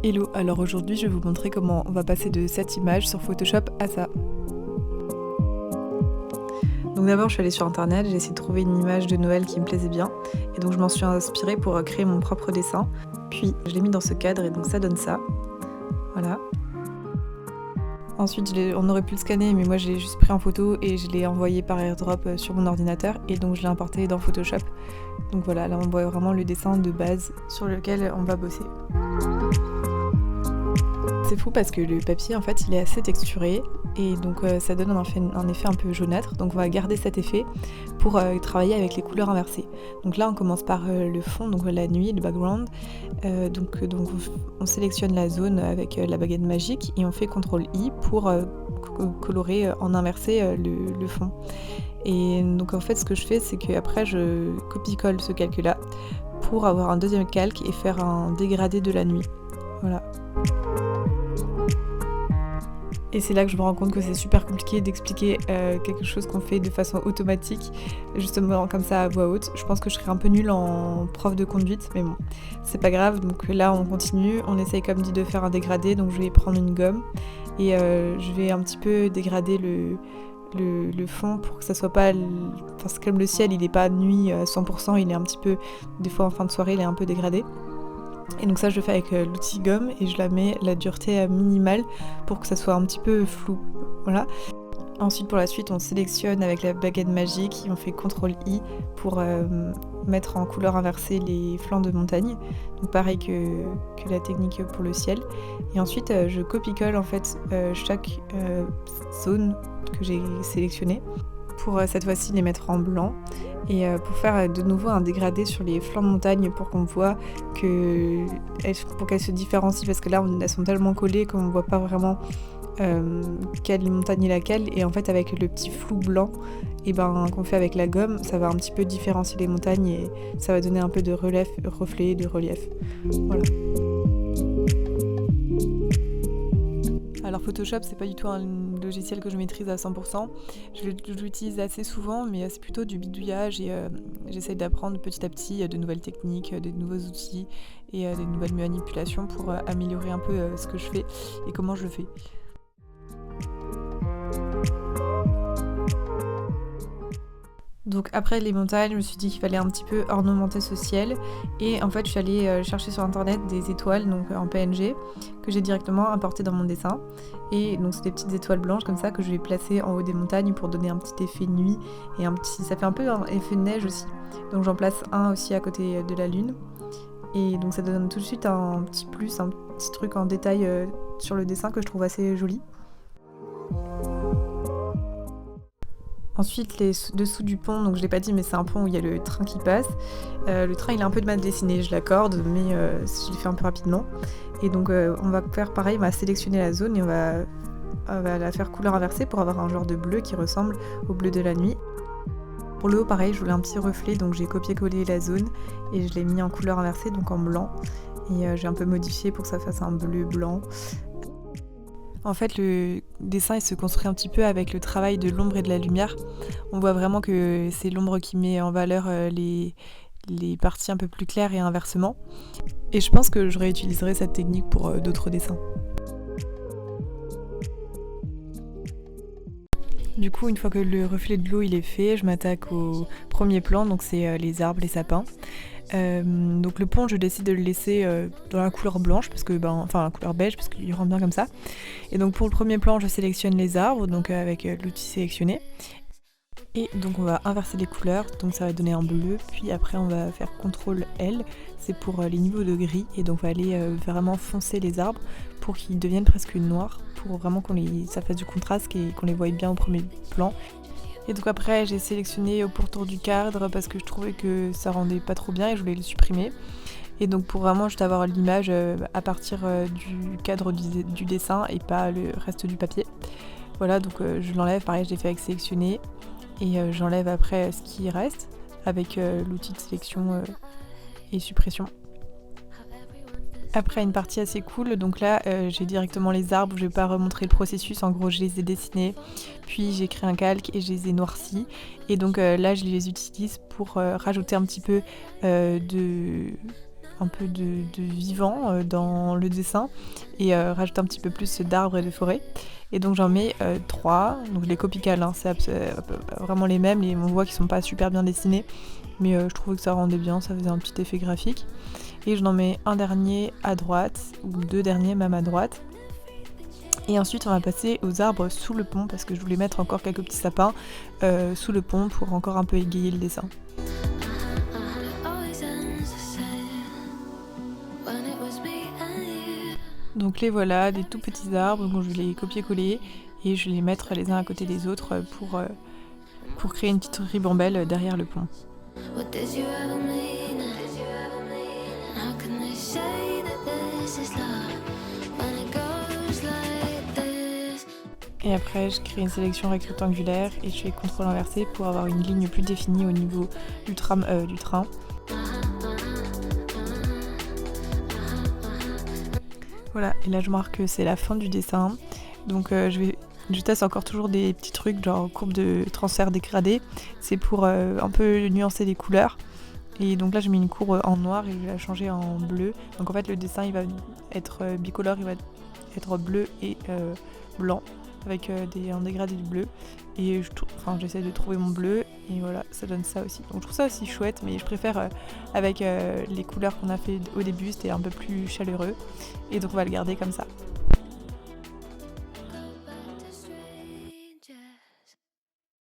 Hello, alors aujourd'hui je vais vous montrer comment on va passer de cette image sur Photoshop à ça. Donc d'abord je suis allée sur internet, j'ai essayé de trouver une image de Noël qui me plaisait bien et donc je m'en suis inspirée pour créer mon propre dessin. Puis je l'ai mis dans ce cadre et donc ça donne ça. Voilà. Ensuite on aurait pu le scanner mais moi je l'ai juste pris en photo et je l'ai envoyé par airdrop sur mon ordinateur et donc je l'ai importé dans Photoshop. Donc voilà, là on voit vraiment le dessin de base sur lequel on va bosser. C'est fou parce que le papier en fait il est assez texturé et donc ça donne un effet un peu jaunâtre, donc on va garder cet effet pour travailler avec les couleurs inversées. Donc là on commence par le fond, donc la nuit, le background, donc on sélectionne la zone avec la baguette magique et on fait CTRL-I pour colorer en inversé le fond. Et donc en fait ce que je fais c'est que après je copie-colle ce calque là pour avoir un deuxième calque et faire un dégradé de la nuit. Voilà. Et c'est là que je me rends compte que c'est super compliqué d'expliquer quelque chose qu'on fait de façon automatique, justement comme ça à voix haute. Je pense que je serais un peu nulle en prof de conduite, mais bon, c'est pas grave. Donc là on continue, on essaye comme dit de faire un dégradé, donc je vais prendre une gomme et je vais un petit peu dégrader le fond pour que ça soit pas... Enfin c'est comme le ciel, il est pas nuit à 100%, il est un petit peu... Des fois en fin de soirée il est un peu dégradé. Et donc ça je le fais avec l'outil gomme et je la mets la dureté à minimale pour que ça soit un petit peu flou. Voilà. Ensuite pour la suite on sélectionne avec la baguette magique et on fait CTRL-I pour mettre en couleur inversée les flancs de montagne. Donc pareil que la technique pour le ciel. Et ensuite je copie-colle en fait chaque zone que j'ai sélectionnée pour cette fois-ci les mettre en blanc et pour faire de nouveau un dégradé sur les flancs de montagne pour qu'on voit pour qu'elles se différencient, parce que là elles sont tellement collées qu'on ne voit pas vraiment quelle montagne est laquelle, et en fait avec le petit flou blanc qu'on fait avec la gomme, ça va un petit peu différencier les montagnes et ça va donner un peu de reflet, de relief. Voilà. Alors Photoshop c'est pas du tout un logiciel que je maîtrise à 100%, je l'utilise assez souvent mais c'est plutôt du bidouillage et j'essaye d'apprendre petit à petit de nouvelles techniques, de nouveaux outils et des nouvelles manipulations pour améliorer un peu ce que je fais et comment je le fais. Donc après les montagnes, je me suis dit qu'il fallait un petit peu ornementer ce ciel et en fait je suis allée chercher sur internet des étoiles donc en PNG que j'ai directement importé dans mon dessin, et donc c'est des petites étoiles blanches comme ça que je vais placer en haut des montagnes pour donner un petit effet nuit et ça fait un peu un effet neige aussi, donc j'en place un aussi à côté de la lune et donc ça donne tout de suite un petit plus, un petit truc en détail sur le dessin que je trouve assez joli. Ensuite les dessous du pont, donc je l'ai pas dit mais c'est un pont où il y a le train qui passe. Le train il est un peu de mal dessiné, je l'accorde, mais je l'ai fait un peu rapidement. Et donc on va faire pareil, on va sélectionner la zone et on va la faire couleur inversée pour avoir un genre de bleu qui ressemble au bleu de la nuit. Pour le haut pareil, je voulais un petit reflet, donc j'ai copié-collé la zone et je l'ai mis en couleur inversée, donc en blanc. Et j'ai un peu modifié pour que ça fasse un bleu blanc. En fait, le dessin il se construit un petit peu avec le travail de l'ombre et de la lumière. On voit vraiment que c'est l'ombre qui met en valeur les parties un peu plus claires et inversement. Et je pense que je réutiliserai cette technique pour d'autres dessins. Du coup, une fois que le reflet de l'eau il est fait, je m'attaque au premier plan, donc c'est les arbres, les sapins. Donc le pont je décide de le laisser dans la couleur blanche parce que la couleur beige parce qu'il rend bien comme ça. Et donc pour le premier plan je sélectionne les arbres donc avec l'outil sélectionné. Et donc on va inverser les couleurs, donc ça va donner un bleu, puis après on va faire CTRL-L, c'est pour les niveaux de gris, et donc on va aller vraiment foncer les arbres pour qu'ils deviennent presque noirs, pour vraiment ça fasse du contraste et qu'on les voie bien au premier plan. Et donc après j'ai sélectionné au pourtour du cadre parce que je trouvais que ça rendait pas trop bien et je voulais le supprimer. Et donc pour vraiment juste avoir l'image à partir du cadre du dessin et pas le reste du papier. Voilà, donc je l'enlève, pareil je l'ai fait avec sélectionner et j'enlève après ce qui reste avec l'outil de sélection et suppression. Après une partie assez cool, donc là j'ai directement les arbres, je vais pas remontrer le processus, en gros je les ai dessinés, puis j'ai créé un calque et je les ai noircis, et donc là je les utilise pour rajouter un petit peu un peu de vivant dans le dessin et rajouter un petit peu plus d'arbres et de forêts. Et donc j'en mets 3, donc les copicales, hein, c'est vraiment les mêmes, on voit qu'ils sont pas super bien dessinés, mais je trouvais que ça rendait bien, ça faisait un petit effet graphique. Et je n'en mets un dernier à droite, ou 2 derniers même à droite. Et ensuite on va passer aux arbres sous le pont parce que je voulais mettre encore quelques petits sapins sous le pont pour encore un peu égayer le dessin. Donc les voilà, des tout petits arbres, donc je vais les copier-coller et je vais les mettre les uns à côté des autres pour créer une petite ribambelle derrière le pont. Et après, je crée une sélection rectangulaire et je fais CTRL inversé pour avoir une ligne plus définie au niveau du train. Voilà, et là je marque que c'est la fin du dessin. Donc je teste encore toujours des petits trucs genre courbe de transfert dégradé. C'est pour un peu nuancer les couleurs. Et donc là j'ai mis une courbe en noir et je vais la changer en bleu. Donc en fait le dessin il va être bicolore, il va être bleu et blanc avec un dégradé du bleu. Et j'essaie de trouver mon bleu et voilà, ça donne ça aussi. Donc je trouve ça aussi chouette, mais je préfère avec les couleurs qu'on a fait au début, c'était un peu plus chaleureux. Et donc on va le garder comme ça.